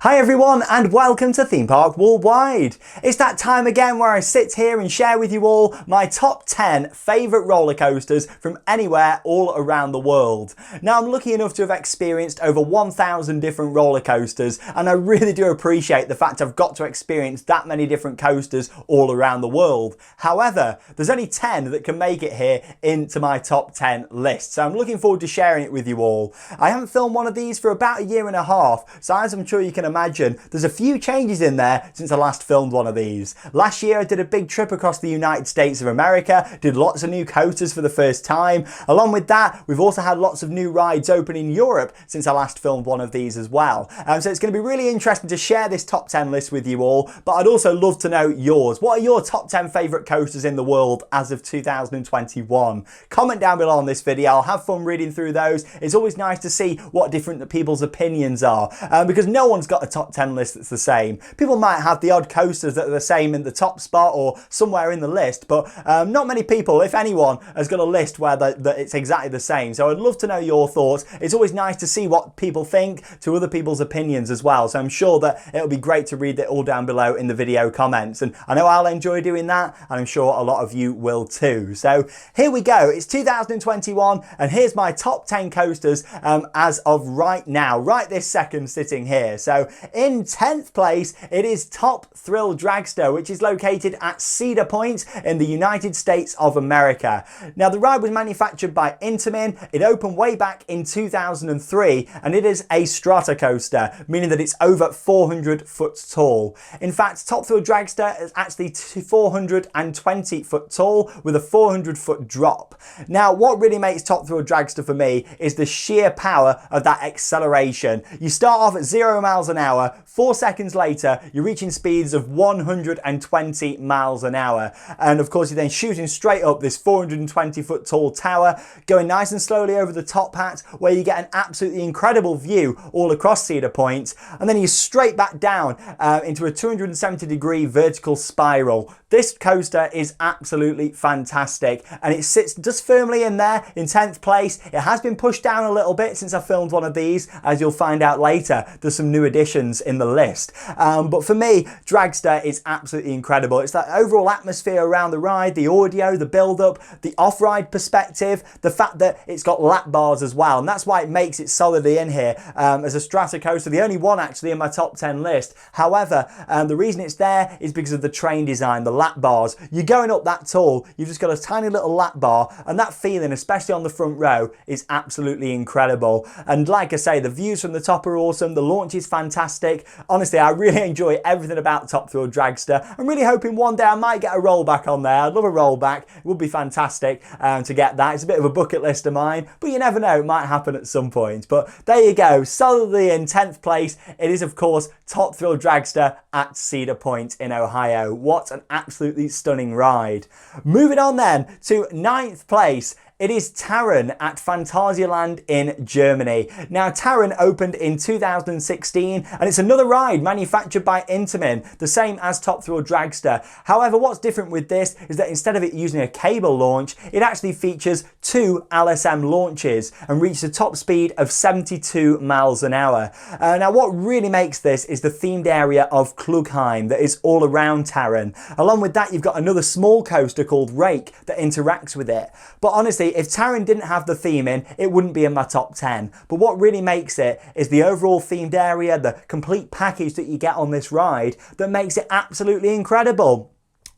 Hi everyone and welcome to Theme Park Worldwide. It's that time again where I sit here and share with you all my top 10 favourite roller coasters from anywhere all around the world. Now I'm lucky enough to have experienced over 1,000 different roller coasters, and I really do appreciate the fact I've got to experience that many different coasters all around the world. However, there's only 10 that can make it here into my top 10 list, so I'm looking forward to sharing it with you all. I haven't filmed one of these for about a year and a half, so as I'm sure you can imagine, there's a few changes in there since I last filmed one of these. Last year I did a big trip across the United States of America, did lots of new coasters for the first time. Along with that, we've also had lots of new rides open in Europe since I last filmed one of these as well. So it's going to be really interesting to share this top 10 list with you all, but I'd also love to know yours. What are your top 10 favourite coasters in the world as of 2021? Comment down below on this video. I'll have fun reading through those. It's always nice to see what different people's opinions are, because no one's got a top 10 list that's the same. People might have the odd coasters that are the same in the top spot or somewhere in the list, but not many people, if anyone, has got a list where it's exactly the same. So I'd love to know your thoughts. It's always nice to see what people think, to other people's opinions as well. So I'm sure that it'll be great to read it all down below in the video comments. And I know I'll enjoy doing that, and I'm sure a lot of you will too. So here we go. It's 2021, and here's my top 10 coasters as of right now, right this second sitting here. So in 10th place, it is Top Thrill Dragster, which is located at Cedar Point in the United States of America. Now, the ride was manufactured by Intamin. It opened way back in 2003, and it is a strata coaster, meaning that it's over 400 foot tall. In fact, Top Thrill Dragster is actually 420 foot tall with a 400 foot drop. Now, what really makes Top Thrill Dragster for me is the sheer power of that acceleration. You start off at 0 miles an hour, 4 seconds later, you're reaching speeds of 120 miles an hour. And of course, you're then shooting straight up this 420 foot tall tower, going nice and slowly over the top hat, where you get an absolutely incredible view all across Cedar Point. And then you're straight back down into a 270-degree vertical spiral. This coaster is absolutely fantastic, and it sits just firmly in there in 10th place. It has been pushed down a little bit since I filmed one of these, as you'll find out later. There's some new additions in the list. But for me, Dragster is absolutely incredible. It's that overall atmosphere around the ride, the audio, the build-up, the off-ride perspective, the fact that it's got lap bars as well, and that's why it makes it solidly in here as a strata coaster, the only one actually in my top 10 list. However, the reason it's there is because of the train design, the lap bars. You're going up that tall, you've just got a tiny little lap bar, and that feeling, especially on the front row, is absolutely incredible. And like I say, the views from the top are awesome, the launch is fantastic. Honestly, I really enjoy everything about Top Thrill Dragster. I'm really hoping one day I might get a rollback on there. I'd love a rollback. It would be fantastic to get that. It's a bit of a bucket list of mine, but you never know, it might happen at some point. But there you go, solidly in 10th place. It is, of course, Top Thrill Dragster at Cedar Point in Ohio. What an absolutely stunning ride. Moving on then to 9th place. It is Taron at Phantasialand in Germany. Now, Taron opened in 2016, and it's another ride manufactured by Intamin, the same as Top Thrill Dragster. However, what's different with this is that instead of it using a cable launch, it actually features 2 LSM launches and reaches a top speed of 72 miles an hour. Now, what really makes this is the themed area of Klugheim that is all around Taron. Along with that, you've got another small coaster called Rake that interacts with it. But honestly, if Taron didn't have the theme in, it wouldn't be in my top 10. But what really makes it is the overall themed area, the complete package that you get on this ride that makes it absolutely incredible.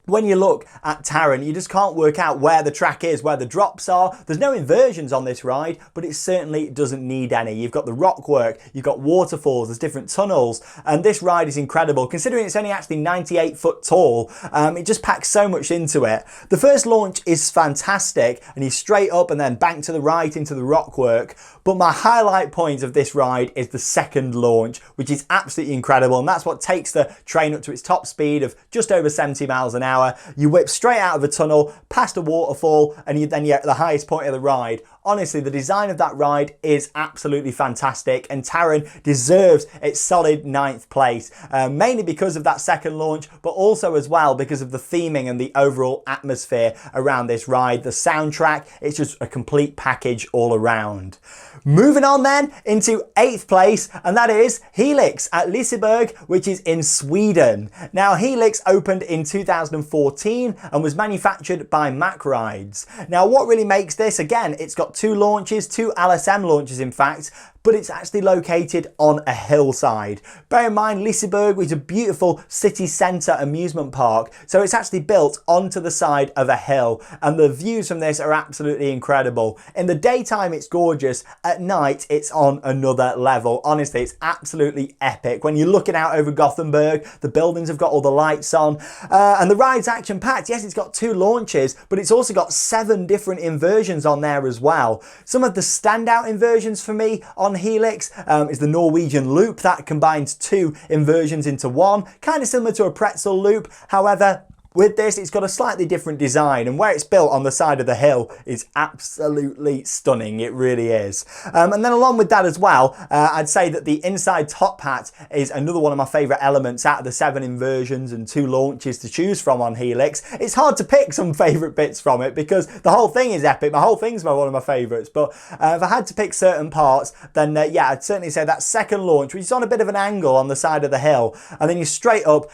When you look at Taron, you just can't work out where the track is, where the drops are. There's no inversions on this ride, but it certainly doesn't need any. You've got the rock work, you've got waterfalls, there's different tunnels, and this ride is incredible. Considering it's only actually 98 foot tall, it just packs so much into it. The first launch is fantastic, and he's straight up and then bank to the right into the rock work. But my highlight point of this ride is the second launch, which is absolutely incredible, and that's what takes the train up to its top speed of just over 70 miles an hour. You whip straight out of a tunnel, past a waterfall, and then you're at the highest point of the ride. Honestly, the design of that ride is absolutely fantastic, and Taron deserves its solid 9th place, mainly because of that second launch, but also as well because of the theming and the overall atmosphere around this ride. The soundtrack, it's just a complete package all around. Moving on then into 8th place, and that is Helix at Liseberg, which is in Sweden. Now, Helix opened in 2014 and was manufactured by Mack Rides. Now, what really makes this, again, it's got 2 launches, 2 LSM launches in fact, but it's actually located on a hillside. Bear in mind, Liseberg is a beautiful city centre amusement park, so it's actually built onto the side of a hill, and the views from this are absolutely incredible. In the daytime, it's gorgeous. At night, it's on another level. Honestly, it's absolutely epic. When you're looking out over Gothenburg, the buildings have got all the lights on, and the ride's action-packed. Yes, it's got 2 launches, but it's also got 7 different inversions on there as well. Some of the standout inversions for me on Helix is the Norwegian loop that combines 2 inversions into one, kind of similar to a pretzel loop. However, with this, it's got a slightly different design, and where it's built on the side of the hill is absolutely stunning. It really is. And then along with that as well, I'd say that the inside top hat is another one of my favourite elements out of the 7 inversions and 2 launches to choose from on Helix. It's hard to pick some favourite bits from it because the whole thing is epic. The whole thing's one of my favourites. But if I had to pick certain parts, then yeah, I'd certainly say that second launch, which is on a bit of an angle on the side of the hill, and then you're straight up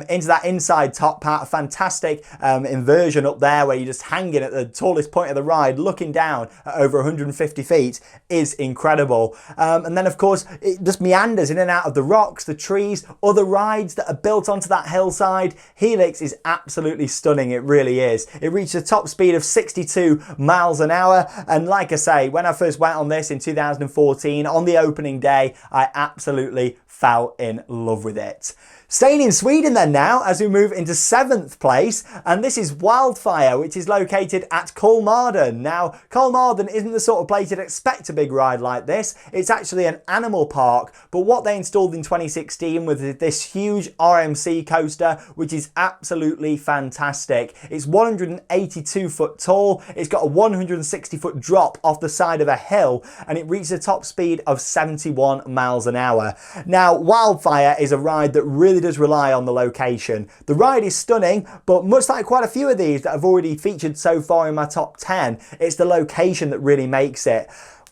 into that inside top hat. Fantastic inversion up there where you're just hanging at the tallest point of the ride looking down at over 150 feet is incredible. And then of course it just meanders in and out of the rocks, the trees, other rides that are built onto that hillside. Helix is absolutely stunning, it really is. It reached a top speed of 62 miles an hour, and like I say, when I first went on this in 2014 on the opening day, I absolutely fell in love with it. Staying in Sweden then now, as we move into 7th place, and this is Wildfire, which is located at Kolmården. Now, Kolmården isn't the sort of place you'd expect a big ride like this. It's actually an animal park, but what they installed in 2016 was this huge RMC coaster, which is absolutely fantastic. It's 182 foot tall, it's got a 160 foot drop off the side of a hill, and it reaches a top speed of 71 miles an hour. Now, Wildfire is a ride that really does rely on the location. The ride is stunning, but much like quite a few of these that I've already featured so far in my top 10, it's the location that really makes it.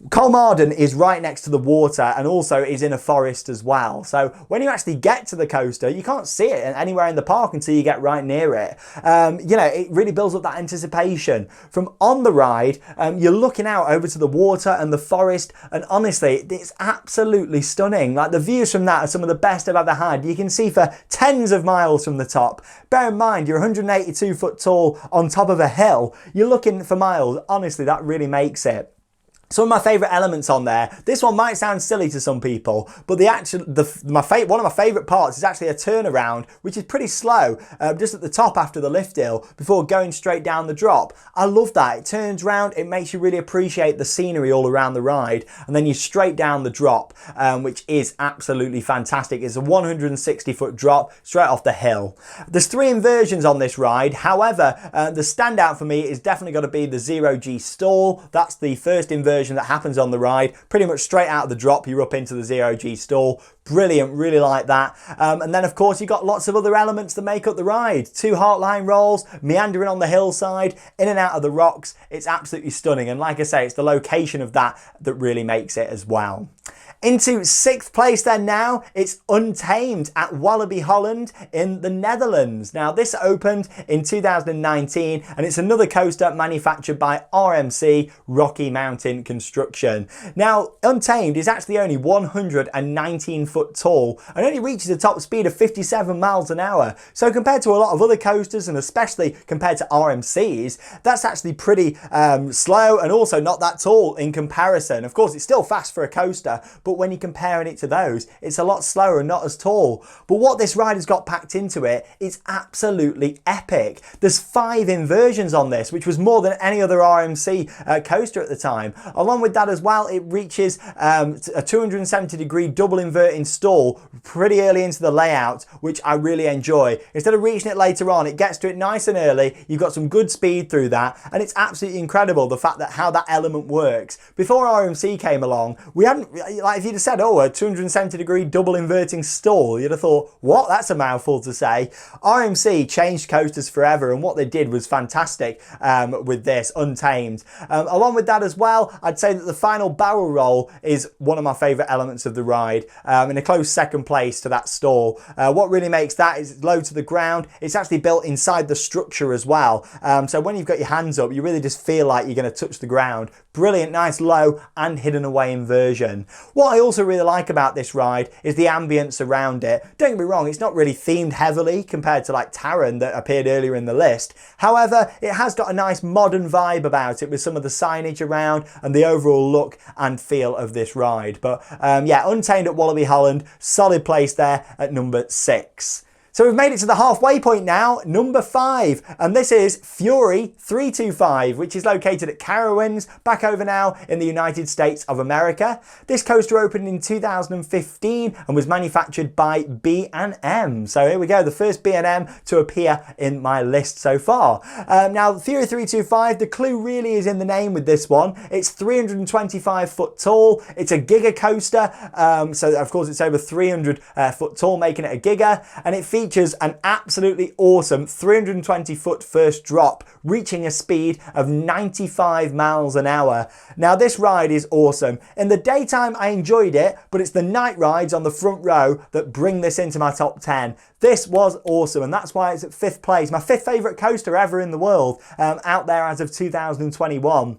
Kolmården is right next to the water and also is in a forest as well. So when you actually get to the coaster, you can't see it anywhere in the park until you get right near it. You know, it really builds up that anticipation. From on the ride, you're looking out over to the water and the forest, and honestly, it's absolutely stunning. Like, the views from that are some of the best I've ever had. You can see for tens of miles from the top. Bear in mind, you're 182 foot tall on top of a hill. You're looking for miles. Honestly, that really makes it. Some of my favourite elements on there. This one might sound silly to some people, but one of my favourite parts is actually a turnaround, which is pretty slow, just at the top after the lift hill, before going straight down the drop. I love that. It turns round, it makes you really appreciate the scenery all around the ride, and then you're straight down the drop, which is absolutely fantastic. It's a 160 foot drop straight off the hill. There's 3 inversions on this ride. However, the standout for me is definitely got to be the 0G stall. That's the first inversion that happens on the ride. Pretty much straight out of the drop, you're up into the 0G stall. Brilliant, really like that. And then of course you've got lots of other elements that make up the ride. 2 heartline rolls, meandering on the hillside, in and out of the rocks. It's absolutely stunning, and like I say, it's the location of that that really makes it as well. Into 6th place then now, it's Untamed at Walibi Holland in the Netherlands. Now, this opened in 2019, and it's another coaster manufactured by RMC, Rocky Mountain Construction. Now, Untamed is actually only 119 foot tall and only reaches a top speed of 57 miles an hour. So compared to a lot of other coasters, and especially compared to RMC's, that's actually pretty slow and also not that tall in comparison. Of course, it's still fast for a coaster, but but when you're comparing it to those, it's a lot slower and not as tall. But what this ride has got packed into it is absolutely epic. There's 5 inversions on this, which was more than any other RMC coaster at the time. Along with that as well, it reaches a 270-degree double inverting stall pretty early into the layout, which I really enjoy. Instead of reaching it later on, it gets to it nice and early. You've got some good speed through that, and it's absolutely incredible the fact that how that element works. Before RMC came along, we hadn't, like, if you'd have said, oh, a 270-degree double inverting stall, you'd have thought, what? That's a mouthful to say. RMC changed coasters forever, and what they did was fantastic with this, Untamed. Along with that as well, I'd say that the final barrel roll is one of my favourite elements of the ride, in a close second place to that stall. What really makes that is it's low to the ground. It's actually built inside the structure as well. So when you've got your hands up, you really just feel like you're going to touch the ground. Brilliant, nice low and hidden away inversion. What I also really like about this ride is the ambience around it. Don't get me wrong, it's not really themed heavily compared to like Taron that appeared earlier in the list. However, it has got a nice modern vibe about it with some of the signage around and the overall look and feel of this ride. But yeah, Untamed at Wallaby Holland, solid place there at number 6. So we've made it to the halfway point now, number 5, and this is Fury 325, which is located at Carowinds, back over now in the United States of America. This coaster opened in 2015 and was manufactured by B&M. So here we go, the first B&M to appear in my list so far. Now, Fury 325, the clue really is in the name with this one. It's 325 foot tall. It's a giga coaster, so of course it's over 300 foot tall, making it a giga, and it features an absolutely awesome 320 foot first drop, reaching a speed of 95 miles an hour. Now this ride is awesome. In the daytime I enjoyed it, but it's the night rides on the front row that bring this into my top 10. This was awesome, and that's why it's at 5th place. My 5th favourite coaster ever in the world, out there as of 2021.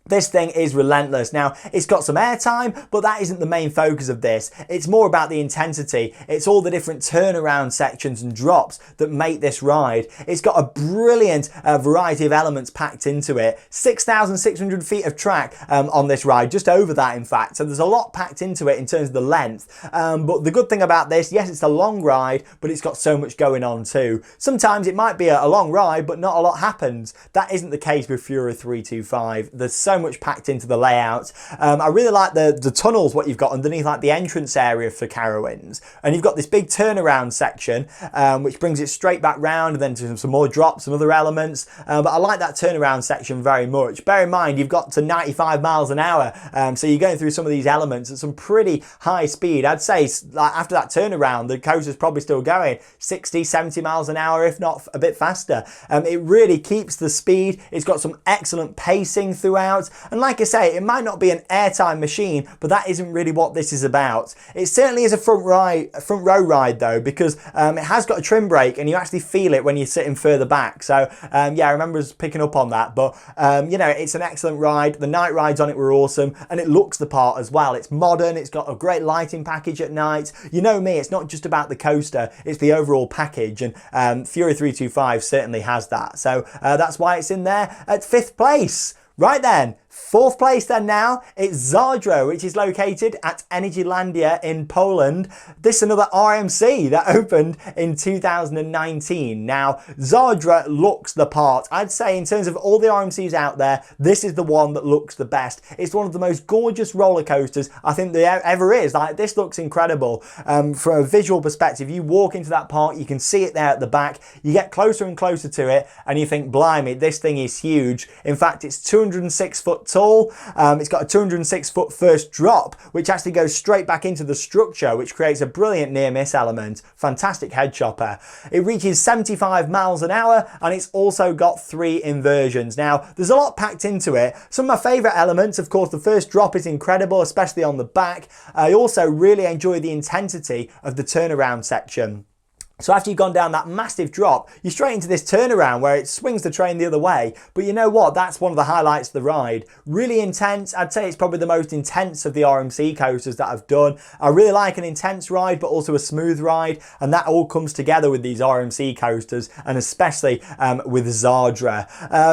This thing is relentless. Now, it's got some airtime, but that isn't the main focus of this. It's more about the intensity. It's all the different turnaround sections and drops that make this ride. It's got a brilliant variety of elements packed into it. 6,600 feet of track on this ride, just over that in fact. So there's a lot packed into it in terms of the length. But the good thing about this, yes, it's a long ride, but it's got so much going on too. Sometimes it might be a long ride, but not a lot happens. That isn't the case with Fury 325. There's so much packed into the layout. I really like the tunnels, what you've got underneath, like the entrance area for Carowinds, and you've got this big turnaround section which brings it straight back round, and then to some more drops and other elements, but I like that turnaround section very much. Bear in mind you've got to 95 miles an hour, so you're going through some of these elements at some pretty high speed. I'd say like after that turnaround the coaster's probably still going 60, 70 miles an hour, if not a bit faster. It really keeps the speed. It's got some excellent pacing throughout. And like I say, it might not be an airtime machine, but that isn't really what this is about. It certainly is a front row ride though, because it has got a trim brake and you actually feel it when you're sitting further back. So yeah, I remember us picking up on that, but you know, it's an excellent ride. The night rides on it were awesome, and it looks the part as well. It's modern, it's got a great lighting package at night. You know me, it's not just about the coaster, it's the overall package, and Fury 325 certainly has that. So that's why it's in there at 5th place. Right then, 4th place then now, it's Zadro, which is located at Energylandia in Poland. This is another RMC that opened in 2019. Now, Zadro looks the part. I'd say in terms of all the RMCs out there, this is the one that looks the best. It's one of the most gorgeous roller coasters I think there ever is. Like, this looks incredible. From a visual perspective, you walk into that park, you can see it there at the back. You get closer and closer to it, and you think, blimey, this thing is huge. In fact, it's 206 foot tall. It's got a 206 foot first drop, which actually goes straight back into the structure, which creates a brilliant near miss element. Fantastic head chopper. It reaches 75 miles an hour, and it's also got 3 inversions. Now, there's a lot packed into it. Some of my favorite elements, of course, the first drop is incredible, especially on the back. I also really enjoy the intensity of the turnaround section. So after you've gone down that massive drop, you're straight into this turnaround where it swings the train the other way. But you know what? That's one of the highlights of the ride. Really intense. I'd say it's probably the most intense of the RMC coasters that I've done. I really like an intense ride, but also a smooth ride. And that all comes together with these RMC coasters, and especially with Zadra.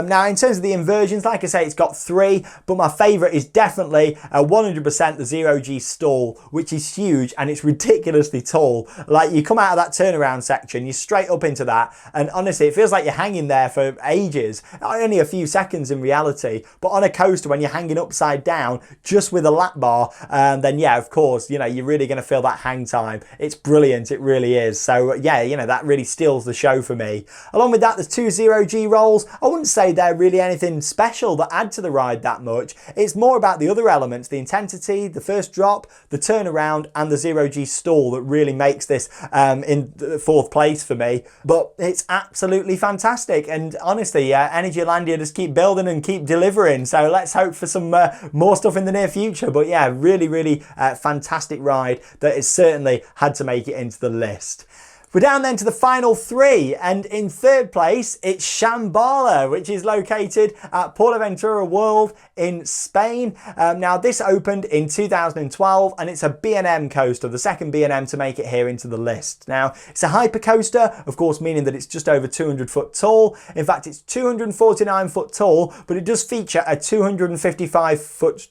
Now, in terms of the inversions, like I say, it's got 3, but my favorite is definitely 100% the Zero G stall, which is huge and it's ridiculously tall. Like, you come out of that turnaround section, you're straight up into that, and honestly it feels like you're hanging there for ages, only a few seconds in reality. But on a coaster, when you're hanging upside down just with a lap bar, then yeah, of course, you know, you're really going to feel that hang time. It's brilliant, it really is. So yeah, you know, that really steals the show for me. Along with that, there's 2 Zero G rolls. I wouldn't say they're really anything special that add to the ride that much. It's more about the other elements, the intensity, the first drop, the turnaround, and the Zero G stall that really makes this in the 4th place for me. But it's absolutely fantastic, and honestly, Energylandia just keep building and keep delivering, so let's hope for some more stuff in the near future. But yeah, really fantastic ride that has certainly had to make it into the list. We're down then to the final 3, and in 3rd place it's Shambhala, which is located at Portaventura World in Spain. Now this opened in 2012 and it's a B&M coaster, the second B&M to make it here into the list. Now it's a hyper coaster, of course, meaning that it's just over 200 foot tall. In fact, it's 249 foot tall, but it does feature a 255 foot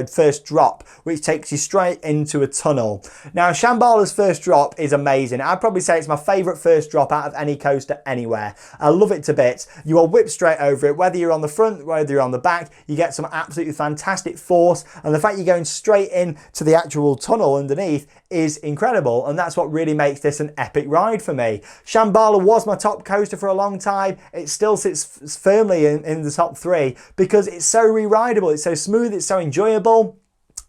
first drop, which takes you straight into a tunnel. Now Shambhala's first drop is amazing. I'd probably say it's my favourite first drop out of any coaster anywhere. I love it to bits. You are whipped straight over it, whether you're on the front, whether you're on the back, you get some absolutely fantastic force, and the fact you're going straight in to the actual tunnel underneath is incredible, and that's what really makes this an epic ride for me. Shambhala was my top coaster for a long time. It still sits firmly in the top 3 because it's so re-rideable, it's so smooth, it's so enjoyable.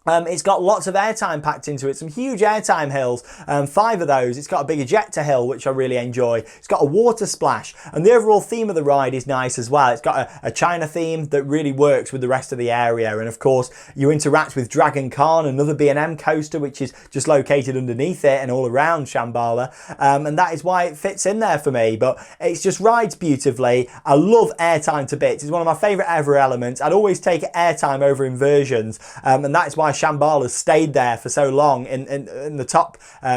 It's got lots of airtime packed into it, some huge airtime hills, 5 of those. It's got a big ejector hill, which I really enjoy. It's got a water splash, and the overall theme of the ride is nice as well. It's got a China theme that really works with the rest of the area, and of course you interact with Dragon Khan, another B&M coaster, which is just located underneath it and all around Shambhala, and that is why it fits in there for me. But it just rides beautifully. I love airtime to bits. It's one of my favourite ever elements. I'd always take airtime over inversions, and that is why Shambhala stayed there for so long in the top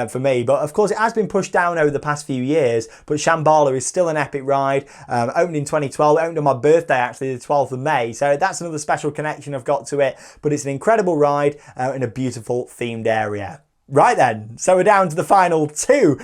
for me. But of course it has been pushed down over the past few years, but Shambhala is still an epic ride. Opened in 2012, opened on my birthday actually, the 12th of May, so that's another special connection I've got to it. But it's an incredible ride in a beautiful themed area. Right then, so we're down to the final 2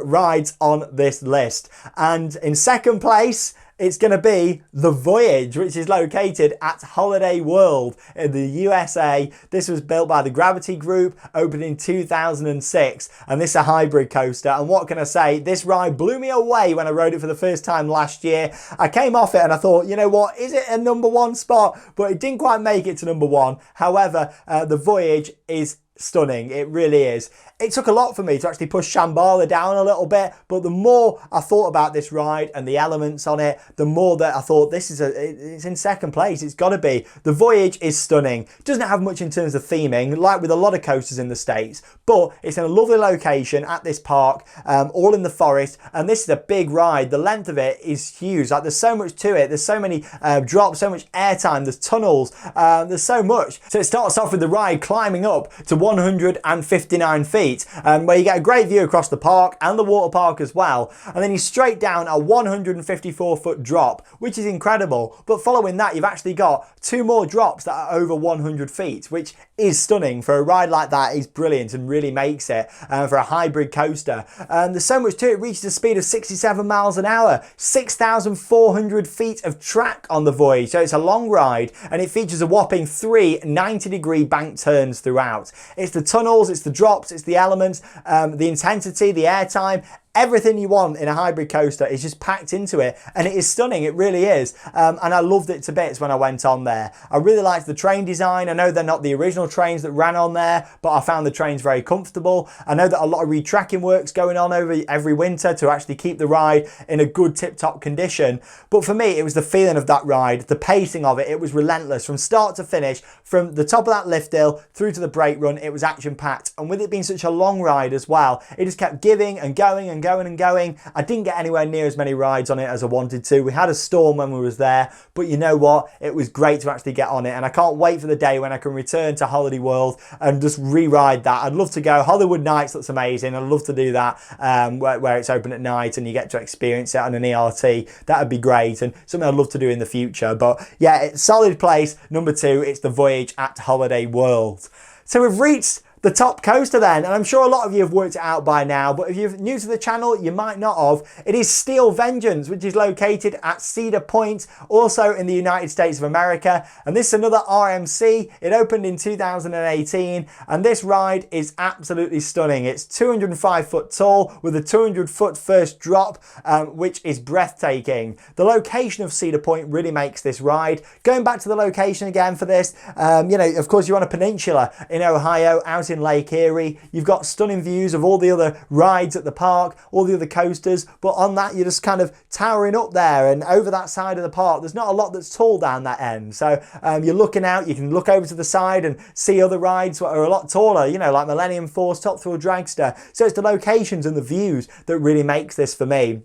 rides on this list, and in 2nd place it's going to be The Voyage, which is located at Holiday World in the USA. This was built by the Gravity Group, opened in 2006, and this is a hybrid coaster. And what can I say? This ride blew me away when I rode it for the first time last year. I came off it and I thought, you know what, is it a #1 spot? But it didn't quite make it to #1. However, The Voyage is stunning. It really is. It took a lot for me to actually push Shambhala down a little bit, but the more I thought about this ride and the elements on it, the more that I thought it's in 2nd place. It's got to be. The Voyage is stunning. Doesn't have much in terms of theming, like with a lot of coasters in the States, but it's in a lovely location at this park, all in the forest, and this is a big ride. The length of it is huge. Like, there's so much to it. There's so many drops, so much airtime, there's tunnels, there's so much. So it starts off with the ride climbing up to 159 feet. Where you get a great view across the park and the water park as well, and then you straight down a 154 foot drop, which is incredible. But following that, you've actually got 2 more drops that are over 100 feet, which is stunning for a ride like that. Is brilliant and really makes it for a hybrid coaster. There's so much to it. It reaches a speed of 67 miles an hour, 6,400 feet of track on the Voyage, so it's a long ride, and it features a whopping 3 90-degree bank turns throughout. It's the tunnels, it's the drops, it's the elements, the intensity, the airtime. Everything you want in a hybrid coaster is just packed into it, and it is stunning. It really is, and I loved it to bits when I went on there. I really liked the train design. I know they're not the original trains that ran on there, but I found the trains very comfortable. I know that a lot of retracking work's going on over every winter to actually keep the ride in a good tip-top condition, but for me it was the feeling of that ride, the pacing of it. It was relentless from start to finish, from the top of that lift hill through to the brake run. It was action-packed, and with it being such a long ride as well, it just kept giving and going and and going and going. I didn't get anywhere near as many rides on it as I wanted to. We had a storm when we was there, but you know what? It was great to actually get on it, and I can't wait for the day when I can return to Holiday World and just re-ride that. I'd love to go. Hollywood Nights looks amazing. I'd love to do that where it's open at night and you get to experience it on an ERT. That would be great and something I'd love to do in the future. But yeah, it's solid place. Number 2, it's the Voyage at Holiday World. So we've reached the top coaster then, and I'm sure a lot of you have worked it out by now, but if you're new to the channel, you might not have. It is Steel Vengeance, which is located at Cedar Point, also in the United States of America, and this is another RMC. It opened in 2018, and this ride is absolutely stunning. It's 205 foot tall with a 200 foot first drop, which is breathtaking. The location of Cedar Point really makes this ride. Going back to the location again for this, you know, of course you're on a peninsula in Ohio, out in Lake Erie. You've got stunning views of all the other rides at the park, all the other coasters, but on that you're just kind of towering up there, and over that side of the park there's not a lot that's tall down that end. So you're looking out, you can look over to the side and see other rides that are a lot taller, you know, like Millennium Force, Top Thrill Dragster. So it's the locations and the views that really makes this for me.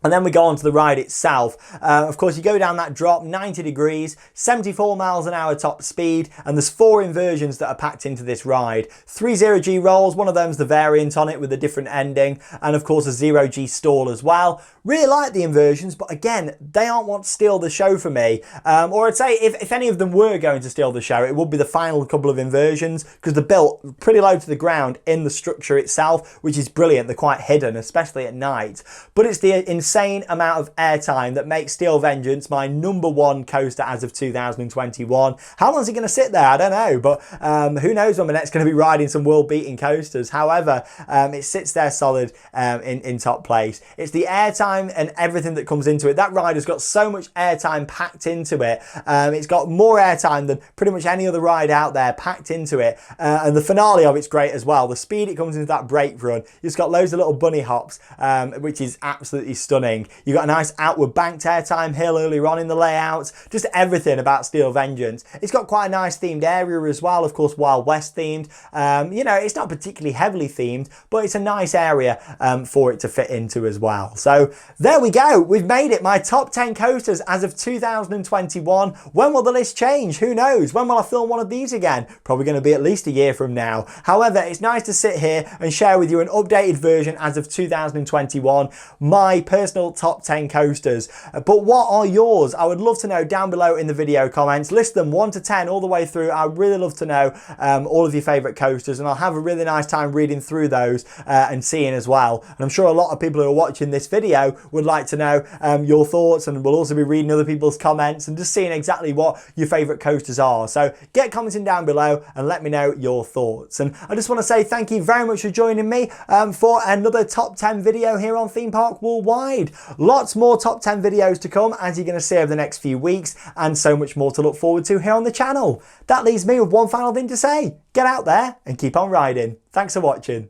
And then we go on to the ride itself. Of course, you go down that drop, 90 degrees, 74 miles an hour top speed, and there's 4 inversions that are packed into this ride. 3 0G rolls, one of them's the variant on it with a different ending, and of course a 0G stall as well. Really like the inversions, but again, they aren't what steal the show for me. Or I'd say if any of them were going to steal the show, it would be the final couple of inversions, because they're built pretty low to the ground in the structure itself, which is brilliant. They're quite hidden, especially at night. But it's the insane amount of airtime that makes Steel Vengeance my number 1 coaster as of 2021. How long is it going to sit there? I don't know, but who knows when we're next going to be riding some world-beating coasters. However, it sits there solid in top place. It's the airtime and everything that comes into it. That ride has got so much airtime packed into it. It's got more airtime than pretty much any other ride out there packed into it. And the finale of it's great as well. The speed it comes into that brake run, it's got loads of little bunny hops, which is absolutely stunning. You've got a nice outward banked airtime hill earlier on in the layout. Just everything about Steel Vengeance. It's got quite a nice themed area as well, of course Wild West themed. You know, it's not particularly heavily themed, but it's a nice area for it to fit into as well. So there we go. We've made it. My top 10 coasters as of 2021. When will the list change? Who knows? When will I film one of these again? Probably going to be at least a year from now. However, it's nice to sit here and share with you an updated version as of 2021. My personal top 10 coasters. But what are yours? I would love to know down below in the video comments. List them 1 to 10 all the way through. I'd really love to know all of your favourite coasters, and I'll have a really nice time reading through those and seeing as well. And I'm sure a lot of people who are watching this video would like to know your thoughts, and we'll also be reading other people's comments and just seeing exactly what your favourite coasters are. So get commenting down below and let me know your thoughts. And I just want to say thank you very much for joining me for another top 10 video here on Theme Park Worldwide. Lots more top 10 videos to come, as you're going to see over the next few weeks, and so much more to look forward to here on the channel. That leaves me with one final thing to say. Get out there and keep on riding. Thanks for watching.